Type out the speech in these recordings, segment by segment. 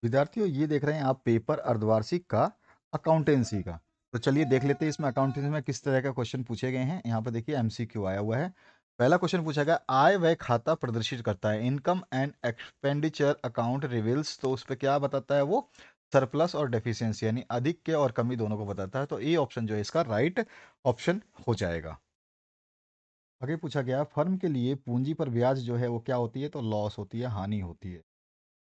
विद्यार्थियों, ये देख रहे हैं आप पेपर अर्धवार्षिक का अकाउंटेंसी का। तो चलिए देख लेते हैं इसमें अकाउंटेंसी में किस तरह का क्वेश्चन पूछे गए हैं। यहाँ पर देखिए एमसीक्यू आया हुआ है। पहला क्वेश्चन पूछा गया, आय व्यय खाता प्रदर्शित करता है, income and expenditure account reveals. तो उस पर क्या बताता है वो? सरप्लस और डेफिशिएंसी, यानी अधिक के और कमी दोनों को बताता है। तो ए ऑप्शन जो है इसका राइट ऑप्शन हो जाएगा। आगे पूछा गया, फर्म के लिए पूंजी पर ब्याज जो है वो क्या होती है? तो लॉस होती है, हानि होती है।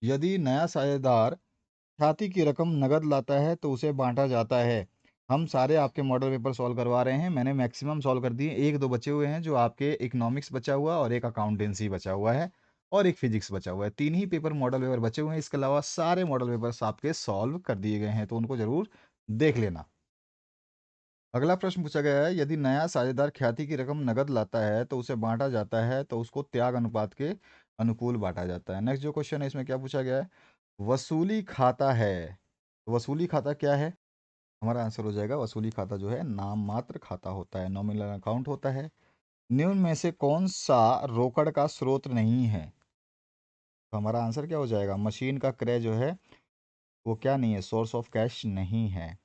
यदि नया साझेदार ख्याति की रकम नकद लाता है तो उसे बांटा जाता है। हम सारे आपके मॉडल पेपर सॉल्व करवा रहे हैं, मैंने मैक्सिमम सॉल्व कर दिए, एक दो बचे हुए हैं जो आपके इकोनॉमिक्स बचा हुआ और एक अकाउंटेंसी बचा हुआ है और एक फिजिक्स बचा हुआ है। तीन ही पेपर मॉडल पेपर बचे हुए हैं, इसके अलावा सारे मॉडल पेपर्स आपके सॉल्व कर दिए गए हैं, तो उनको जरूर देख लेना। अगला प्रश्न पूछा गया है, यदि नया साझेदार ख्याति की रकम नकद लाता है तो उसे बांटा जाता है, तो उसको त्याग अनुपात के अनुकूल बांटा जाता है। नेक्स्ट जो क्वेश्चन है इसमें क्या पूछा गया है? वसूली खाता है। तो वसूली खाता क्या है? हमारा आंसर हो जाएगा, वसूली खाता जो है नाम मात्र खाता होता है, नॉमिनल अकाउंट होता है। निम्न में से कौन सा रोकड़ का स्रोत नहीं है? तो हमारा आंसर क्या हो जाएगा? मशीन का क्रय जो है वो क्या नहीं है? सोर्स ऑफ कैश नहीं है।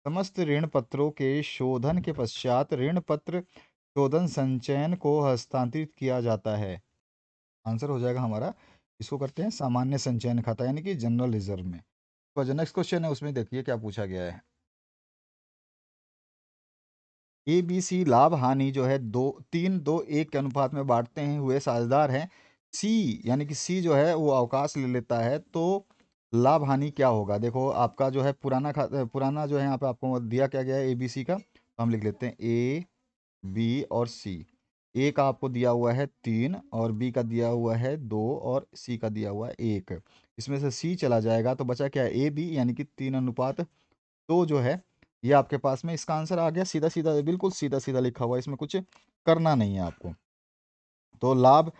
समस्त ऋण पत्रों के शोधन के पश्चात ऋण पत्र शोधन संचयन को हस्तांतरित किया जाता है। आंसर हो जाएगा हमारा, इसको करते हैं सामान्य संचयन खाता, यानी कि जनरल रिजर्व में। तो जो नेक्स्ट क्वेश्चन है उसमें देखिए क्या पूछा गया है। ए बी सी लाभ हानि जो है 2-3-2-1 के अनुपात में बांटते हैं हुए साझेदार हैं। सी, यानी कि सी जो है वो अवकाश ले लेता है, तो लाभ हानि क्या होगा? देखो आपका जो है पुराना जो है यहाँ पे आपको दिया क्या गया है ए बी सी का, तो हम लिख लेते हैं ए बी और सी। ए का आपको दिया हुआ है 3 और बी का दिया हुआ है 2 और सी का दिया हुआ है 1। इसमें से सी चला जाएगा तो बचा क्या है? ए बी, यानी कि 3:2 जो है ये आपके पास में इसका आंसर आ गया। सीधा सीधा, बिल्कुल सीधा सीधा लिखा हुआ है, इसमें कुछ करना नहीं है आपको। तो लाभ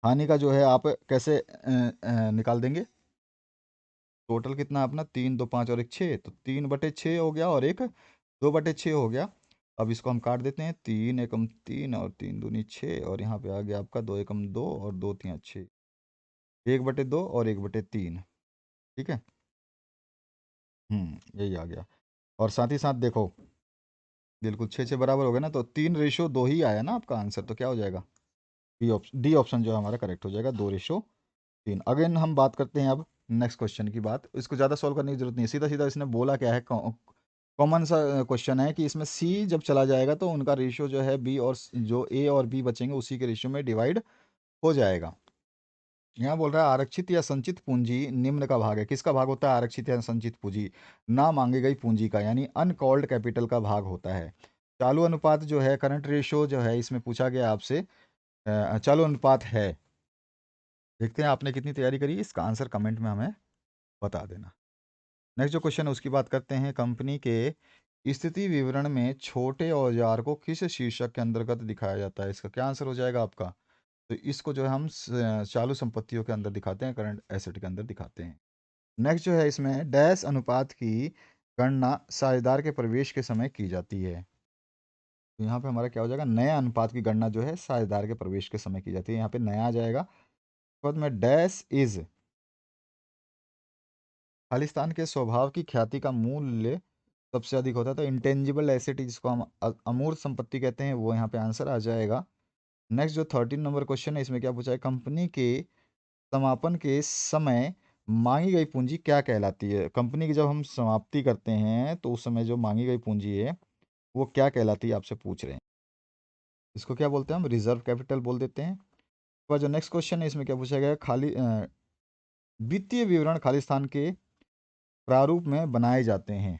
हानि का जो है आप कैसे निकाल देंगे? टोटल कितना अपना 3 2 5 और 1 6, तो 3/6 हो गया और एक 2/6 हो गया। अब इसको हम काट देते हैं, 3 एकम 3 और 3 दूनी 6, और यहाँ पे आ गया आपका 2 एकम 2 और 2 3 6, 1/2 और 1/3। ठीक है, यही आ गया। और साथ ही साथ देखो, बिल्कुल 6 6 बराबर हो गया ना, तो 3:2 ही आया ना आपका आंसर, तो क्या हो जाएगा? डी ऑप्शन जो है हमारा करेक्ट हो जाएगा, 2:3। अगेन हम बात करते हैं अब नेक्स्ट क्वेश्चन की बात। इसको ज़्यादा सॉल्व करने की जरूरत नहीं है, सीधा सीधा इसने बोला क्या है, कॉमन सा क्वेश्चन है कि इसमें सी जब चला जाएगा तो उनका रेशियो जो है बी और जो ए और बी बचेंगे उसी के रेशियो में डिवाइड हो जाएगा। यहाँ बोल रहा है आरक्षित या संचित पूंजी निम्न का भाग है। किसका भाग होता है आरक्षित या संचित पूंजी? ना मांगी गई पूंजी का, यानी अनकॉल्ड कैपिटल का भाग होता है। चालू अनुपात जो है, करंट रेशियो जो है, इसमें पूछा गया आपसे चालू अनुपात है। देखते हैं आपने कितनी तैयारी करी, इसका आंसर कमेंट में हमें बता देना। नेक्स्ट जो क्वेश्चन है उसकी बात करते हैं। कंपनी के स्थिति विवरण में छोटे औजार को किस शीर्षक के अंतर्गत दिखाया जाता है? इसका क्या आंसर हो जाएगा आपका? तो इसको जो है हम चालू संपत्तियों के अंदर दिखाते हैं, करंट एसेट के अंदर दिखाते हैं। नेक्स्ट जो है इसमें डैश अनुपात की गणना साझेदार के प्रवेश के समय की जाती है। तो यहाँ पे हमारा क्या हो जाएगा? नया अनुपात की गणना जो है साझेदार के प्रवेश के समय की जाती है, यहाँ पे नया आ जाएगा। उसके बाद में डैश इज खालिस्तान के स्वभाव की ख्याति का मूल्य सबसे अधिक होता है, तो इंटेंजिबल एसेट जिसको हम अमूर्त संपत्ति कहते हैं, वो यहाँ पे आंसर आ जाएगा। नेक्स्ट जो 13 नंबर क्वेश्चन है इसमें क्या पूछा है? कंपनी के समापन के समय मांगी गई पूंजी क्या कहलाती है? कंपनी की जब हम समाप्ति करते हैं तो उस समय जो मांगी गई पूंजी है वो क्या कहलाती है, आपसे पूछ रहे हैं। इसको क्या बोलते हैं? हम रिजर्व कैपिटल बोल देते हैं। और जो नेक्स्ट क्वेश्चन है इसमें क्या पूछा गया? वित्तीय विवरण खालिस्तान के प्रारूप में बनाए जाते हैं।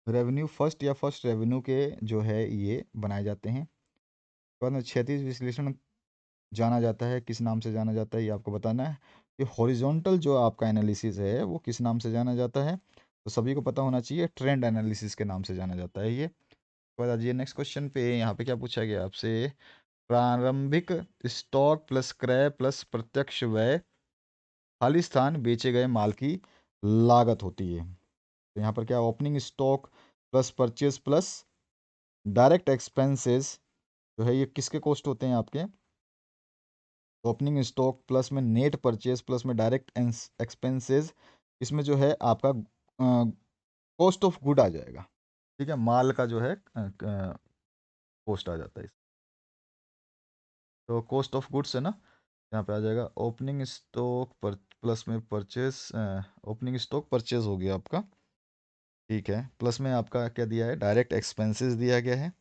रेवेन्यू फर्स्ट या फर्स्ट रेवेन्यू के जो है ये बनाए जाते हैं। उसके बाद में क्षैतिज विश्लेषण जाना जाता है, किस नाम से जाना जाता है ये आपको बताना है। कि हॉरिजॉन्टल जो आपका एनालिसिस है वो किस नाम से जाना जाता है? तो सभी को पता होना चाहिए, ट्रेंड एनालिसिस के नाम से जाना जाता है ये। उसके बाद आ जाइए नेक्स्ट क्वेश्चन पे। यहाँ पे क्या पूछा गया आपसे? प्रारंभिक स्टॉक प्लस क्रय प्लस प्रत्यक्ष व्यय खालिस्तान बेचे गए माल की लागत होती है। तो यहाँ पर क्या, opening stock plus purchase plus direct expenses जो है ये किसके कॉस्ट होते हैं आपके? ओपनिंग स्टॉक प्लस में नेट परचेज प्लस में डायरेक्ट एक्सपेंसेस इसमें जो है आपका कॉस्ट ऑफ गुड आ जाएगा। ठीक है, माल का जो है कॉस्ट आ जाता है। तो कॉस्ट ऑफ गुड्स है ना, यहाँ पे आ जाएगा ओपनिंग स्टॉक पर प्लस में परचेस, ओपनिंग स्टॉक परचेज हो गया आपका। ठीक है, प्लस में आपका क्या दिया है, डायरेक्ट एक्सपेंसेस दिया गया है।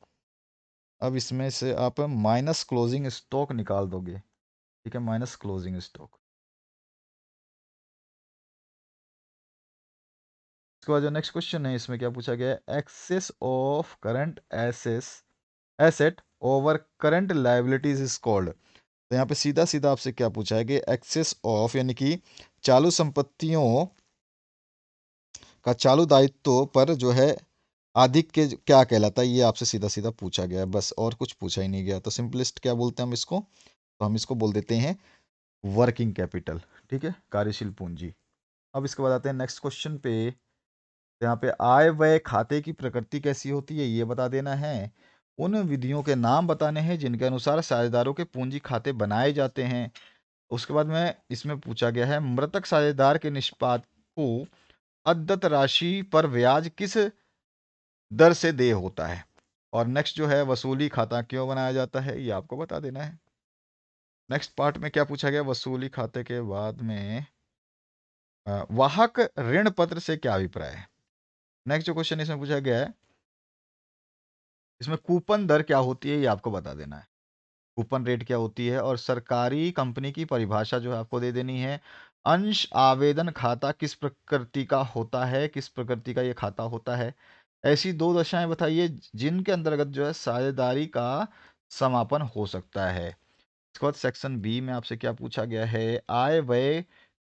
अब इसमें से आप माइनस क्लोजिंग स्टॉक निकाल दोगे। ठीक है, माइनस क्लोजिंग स्टॉक। इसके बाद जो नेक्स्ट क्वेश्चन है, इसमें क्या पूछा गया है, excess of current asset over current liabilities is called. तो यहाँ पे सीधा सीधा आपसे क्या पूछा है कि एक्सेस ऑफ यानी कि चालू संपत्तियों का चालू दायित्व पर जो है आधिक्य क्या कहलाता है, ये आपसे सीधा सीधा पूछा गया है, बस और कुछ पूछा ही नहीं गया। तो सिंपलेस्ट क्या बोलते हैं हम इसको, तो हम इसको बोल देते हैं वर्किंग कैपिटल। ठीक है, कार्यशील पूंजी। अब इसके बाद आते हैं नेक्स्ट क्वेश्चन पे। यहाँ पे आय व्यय खाते की प्रकृति कैसी होती है ये बता देना है। उन विधियों के नाम बताने हैं जिनके अनुसार साझेदारों के पूंजी खाते बनाए जाते हैं। उसके बाद में इसमें पूछा गया है मृतक साझेदार के निष्पाद को अद्यत राशि पर ब्याज किस दर से देय होता है। और नेक्स्ट जो है वसूली खाता क्यों बनाया जाता है, ये आपको बता देना है। नेक्स्ट पार्ट में क्या पूछा गया, वसूली खाते के बाद में वाहक ऋण पत्र से क्या अभिप्राय है। नेक्स्ट जो क्वेश्चन इसमें पूछा गया है, इसमें कूपन दर क्या होती है ये आपको बता देना है। कूपन रेट क्या होती है, और सरकारी कंपनी की परिभाषा जो है आपको दे देनी है। अंश आवेदन खाता किस प्रकृति का होता है, किस प्रकृति का ये खाता होता है। ऐसी दो दशाएं बताइए जिनके अंतर्गत जो है साझेदारी का समापन हो सकता है। इसके बाद सेक्शन बी में आपसे क्या पूछा गया है, आय व्यय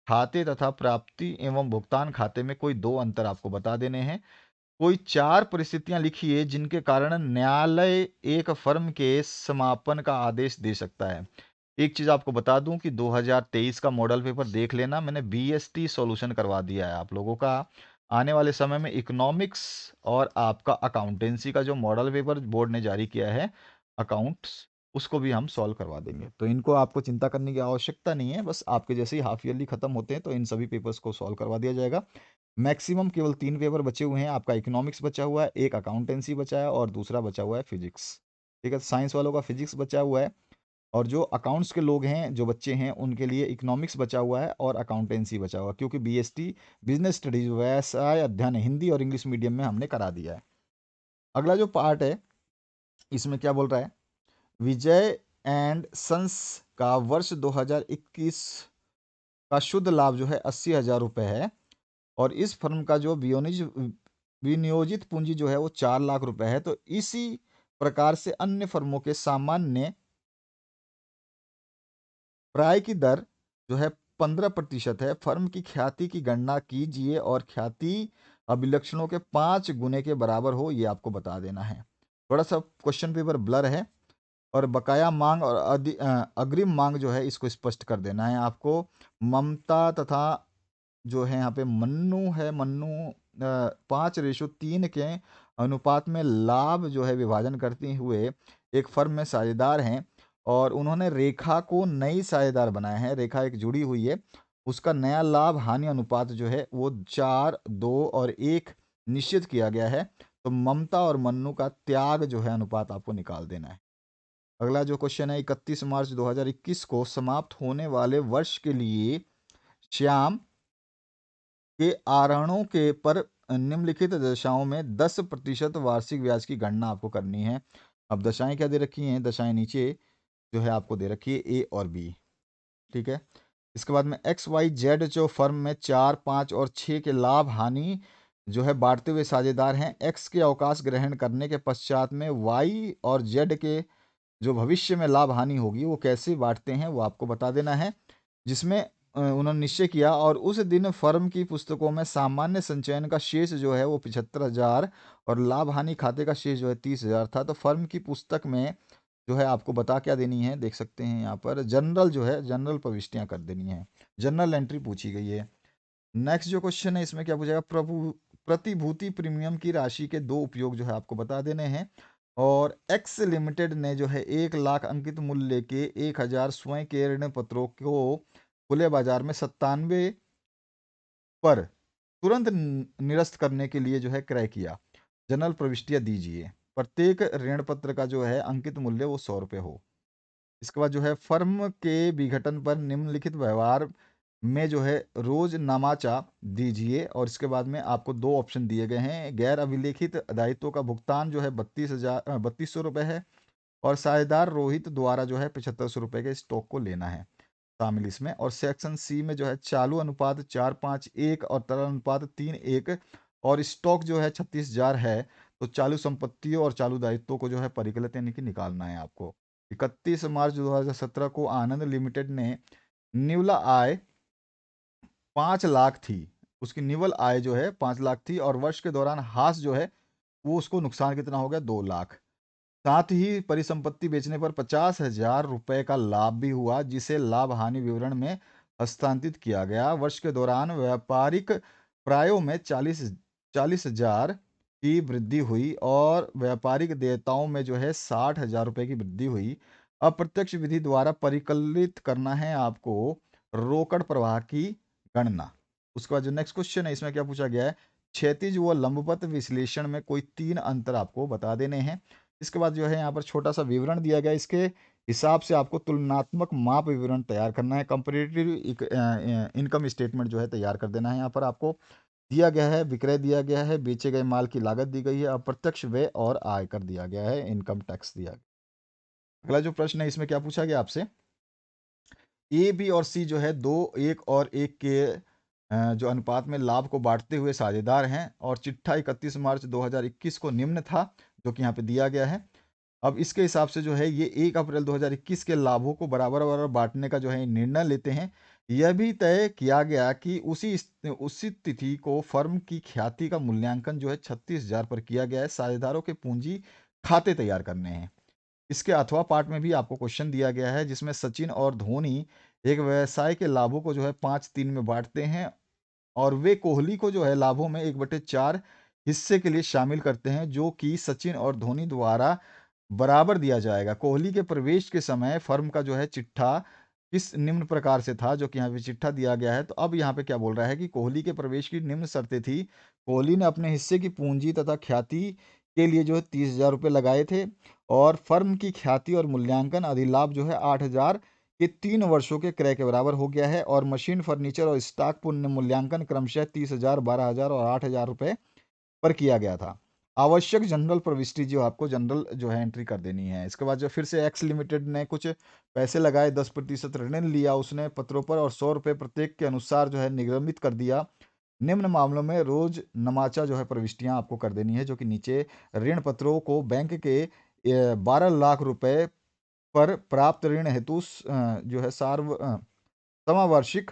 खाते तथा प्राप्ति एवं भुगतान खाते में कोई दो अंतर आपको बता देने हैं। कोई चार परिस्थितियां लिखिए जिनके कारण न्यायालय एक फर्म के समापन का आदेश दे सकता है। एक चीज आपको बता दूं कि 2023 का मॉडल पेपर देख लेना, मैंने बीएसटी सॉल्यूशन करवा दिया है आप लोगों का। आने वाले समय में इकोनॉमिक्स और आपका अकाउंटेंसी का जो मॉडल पेपर बोर्ड ने जारी किया है अकाउंट्स, उसको भी हम सॉल्व करवा देंगे। तो इनको आपको चिंता करने की आवश्यकता नहीं है, बस आपके जैसे ही हाफ ईयरली खत्म होते हैं तो इन सभी पेपर्स को सॉल्व करवा दिया जाएगा। मैक्सिमम केवल 3 पेपर बचे हुए हैं, आपका इकोनॉमिक्स बचा हुआ है, एक अकाउंटेंसी बचा है और दूसरा बचा हुआ है फिजिक्स। ठीक है, साइंस वालों का फिजिक्स बचा हुआ है, और जो अकाउंट्स के लोग हैं जो बच्चे हैं उनके लिए इकोनॉमिक्स बचा हुआ है और अकाउंटेंसी बचा हुआ है, क्योंकि बीएसटी बिजनेस स्टडीज व्यवसाय अध्ययन हिंदी और इंग्लिश मीडियम में हमने करा दिया है। अगला जो पार्ट है इसमें क्या बोल रहा है, विजय एंड सन्स का वर्ष 2021 का शुद्ध लाभ जो है 80,000 रुपये है, और इस फर्म का जो विनियोजित पूंजी जो है वो 4 लाख रुपए है। तो इसी प्रकार से अन्य फर्मों के सामान्य प्राय की दर जो है 15% है। फर्म की ख्याति की गणना कीजिए और ख्याति अभिलक्षणों के 5 गुने के बराबर हो, ये आपको बता देना है। थोड़ा सा क्वेश्चन पेपर ब्लर है, और बकाया मांग और अग्रिम मांग जो है इसको स्पष्ट कर देना है आपको। ममता तथा जो है यहाँ पे मन्नू है, मन्नू 5:3 के अनुपात में लाभ जो है विभाजन करते हुए एक फर्म में साझेदार हैं, और उन्होंने रेखा को नई साझेदार बनाया है। रेखा एक जुड़ी हुई है, उसका नया लाभ हानि अनुपात जो है वो 4:2:1 निश्चित किया गया है। तो ममता और मन्नू का त्याग जो है अनुपात आपको निकाल देना है। अगला जो क्वेश्चन है, 31 मार्च 2021 को समाप्त होने वाले वर्ष के लिए श्याम के आहरणों के पर निम्नलिखित दशाओं में 10% वार्षिक ब्याज की गणना आपको करनी है। अब दशाएं क्या दे रखी हैं, दशाएं नीचे जो है आपको दे रखी है ए और बी। ठीक है, इसके बाद में एक्स वाई जेड जो फर्म में 4, 5 और 6 के लाभ हानि जो है बांटते हुए साझेदार हैं। एक्स के अवकाश ग्रहण करने के पश्चात में वाई और जेड के जो भविष्य में लाभ हानि होगी वो कैसे बांटते हैं वो आपको बता देना है, जिसमें उन्होंने निश्चय किया। और उस दिन फर्म की पुस्तकों में सामान्य संचयन का शेष जो है वो 75,000 और लाभ हानि खाते का शेष जो है 30,000 था। तो फर्म की पुस्तक में जो है आपको बता क्या देनी है, देख सकते हैं यहाँ पर जनरल जो है जनरल प्रविष्टियाँ कर देनी है, जनरल एंट्री पूछी गई है। नेक्स्ट जो क्वेश्चन है इसमें क्या पूछेगा, प्रतिभूति प्रीमियम की राशि के दो उपयोग जो है आपको बता देने हैं। और एक्स लिमिटेड ने जो है 1 लाख अंकित मूल्य के 1,000 स्वयं के ऋण पत्रों को खुले बाजार में 97 पर तुरंत निरस्त करने के लिए जो है क्रय किया। जनरल प्रविष्टियां दीजिए। प्रत्येक ऋण पत्र का जो है अंकित मूल्य वो 100 रुपये हो। इसके बाद जो है फर्म के विघटन पर निम्नलिखित व्यवहार में जो है रोज नामाचा दीजिए। और इसके बाद में आपको दो ऑप्शन दिए गए हैं। गैर अभिलेखित दायित्वों का भुगतान जो है 3200 रुपये है। और साझेदार रोहित द्वारा जो है 7500 रुपये के स्टॉक को लेना है शामिल इसमें। और सेक्शन सी में जो है चालू अनुपात 4-5-1 और तरल अनुपात 3-1। और स्टॉक जो है 36,000 है। तो चालू संपत्तियों और चालू दायित्वों को जो है परिकलित यानी कि निकालना है आपको। 31 मार्च 2017 को आनंद लिमिटेड ने निव्वल आय 5 लाख थी। उसकी निव्वल आय जो है 5 लाख थी। और वर्ष के दौरान हास जो है वो उसको नुकसान कितना हो गया, 2 लाख। साथ ही परिसंपत्ति बेचने पर 50,000 रुपए का लाभ भी हुआ, जिसे लाभ हानि विवरण में हस्तांतरित किया गया। वर्ष के दौरान व्यापारिक प्रायों में 40,000 की वृद्धि हुई और व्यापारिक देयताओं में जो है 60,000 रुपए की वृद्धि हुई। अप्रत्यक्ष विधि द्वारा परिकलित करना है आपको रोकड़ प्रवाह की गणना। उसके बाद जो नेक्स्ट क्वेश्चन है इसमें क्या पूछा गया है, क्षैतिज व लंबवत विश्लेषण में कोई 3 अंतर आपको बता देने हैं। इसके बाद जो है यहाँ पर छोटा सा विवरण दिया गया है। इसके हिसाब से आपको तुलनात्मक माप विवरण तैयार करना है। कंपैरेटिव इनकम स्टेटमेंट जो है तैयार कर देना है। यहाँ पर आपको दिया गया है विक्रय दिया गया है, बेचे गए माल की लागत दी गई है, अप्रत्यक्ष व्यय और आयकर दिया गया है, इनकम टैक्स दिया गया। अगला जो प्रश्न है इसमें क्या पूछा गया आपसे, ए बी और सी जो है दो 1 और 1 के जो अनुपात में लाभ को बांटते हुए साझेदार हैं। और चिट्ठा 31 मार्च 2021 को निम्न था, जो कि यहाँ पे दिया गया है। अब इसके हिसाब से जो है ये 1 अप्रैल 2021 के लाभों को बराबर बराबर बांटने का जो है निर्णय लेते हैं। यह भी तय किया गया कि उसी तिथि को फर्म की ख्याति का मूल्यांकन जो है 36,000 पर किया गया है। साझेदारों के पूंजी खाते तैयार करने हैं। इसके अथवा पार्ट में भी आपको क्वेश्चन दिया गया है, जिसमें सचिन और धोनी एक व्यवसाय के लाभों को जो है 5-3 में बांटते हैं। और वे कोहली को जो है लाभों में 1/4 हिस्से के लिए शामिल करते हैं, जो कि सचिन और धोनी द्वारा बराबर दिया जाएगा। कोहली के प्रवेश के समय फर्म का जो है चिट्ठा किस निम्न प्रकार से था, जो कि यहाँ पे चिट्ठा दिया गया है। तो अब यहाँ पे क्या बोल रहा है कि कोहली के प्रवेश की निम्न शर्तें थी। कोहली ने अपने हिस्से की पूंजी तथा ख्याति के लिए जो है 30,000 रुपये लगाए थे। और फर्म की ख्याति और मूल्यांकन अधिलाभ जो है 8,000 के 3 वर्षों के क्रय के बराबर हो गया है। और मशीन फर्नीचर और स्टॉक पुनः मूल्यांकन क्रमशः 30,000, 12,000 और 8,000 रुपये पर किया गया था। आवश्यक जनरल प्रविष्टि जो आपको जनरल जो है एंट्री कर देनी है। इसके बाद जो फिर से एक्स लिमिटेड ने कुछ पैसे लगाए, 10% ऋण लिया उसने पत्रों पर और 100 रुपये प्रत्येक के अनुसार जो है निगमित कर दिया। निम्न मामलों में रोज नमाचा जो है प्रविष्टियां आपको कर देनी है, जो कि नीचे ऋण पत्रों को बैंक के 12 लाख रुपए पर प्राप्त ऋण हेतु जो है समवार्षिक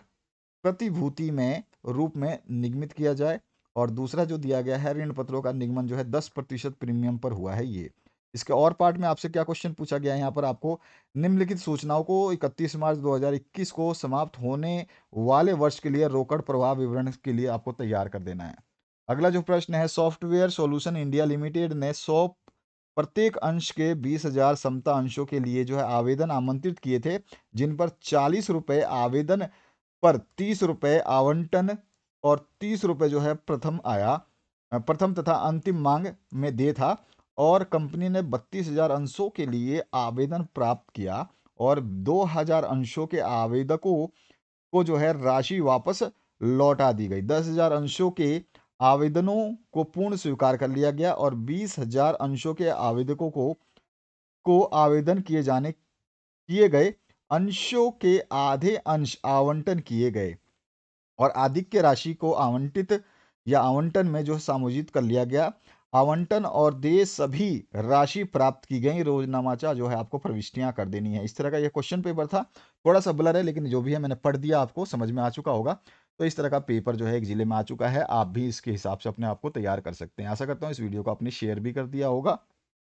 प्रतिभूति में रूप में निगमित किया जाए। और दूसरा जो दिया गया है, ऋण पत्रों का निगमन जो है 10% प्रीमियम पर हुआ है ये। इसके और पार्ट में आपसे क्या क्वेश्चन पूछा गया है, यहाँ पर आपको निम्नलिखित सूचनाओं को 31 मार्च 2021 को समाप्त होने वाले वर्ष के लिए रोकड़ प्रवाह विवरण के लिए आपको तैयार कर देना है। अगला जो प्रश्न है, सॉफ्टवेयर सॉल्यूशन इंडिया लिमिटेड ने 100 प्रत्येक अंश के 20,000 समता अंशों के लिए जो है आवेदन आमंत्रित किए थे, जिन पर 40 रुपये आवेदन पर 30 रुपये आवंटन और 30 रुपये जो है प्रथम तथा अंतिम मांग में दे था। और कंपनी ने 32,000 अंशों के लिए आवेदन प्राप्त किया। और 2,000 अंशों के आवेदकों को जो है राशि वापस लौटा दी गई। 10,000 अंशों के आवेदनों को पूर्ण स्वीकार कर लिया गया। और 20,000 अंशों के आवेदकों को आवेदन किए गए अंशों के आधे अंश आवंटन किए गए। और आधिक्य राशि को आवंटित या आवंटन में जो समायोजित कर लिया गया। आवंटन और देय सभी राशि प्राप्त की गई। रोजनामाचा जो है आपको प्रविष्टियां कर देनी है। इस तरह का ये क्वेश्चन पेपर था। थोड़ा सा ब्लर है, लेकिन जो भी है मैंने पढ़ दिया, आपको समझ में आ चुका होगा। तो इस तरह का पेपर जो है एक जिले में आ चुका है। आप भी इसके हिसाब से अपने आप को तैयार कर सकते हैं। आशा करता हूँ इस वीडियो को आपने शेयर भी कर दिया होगा।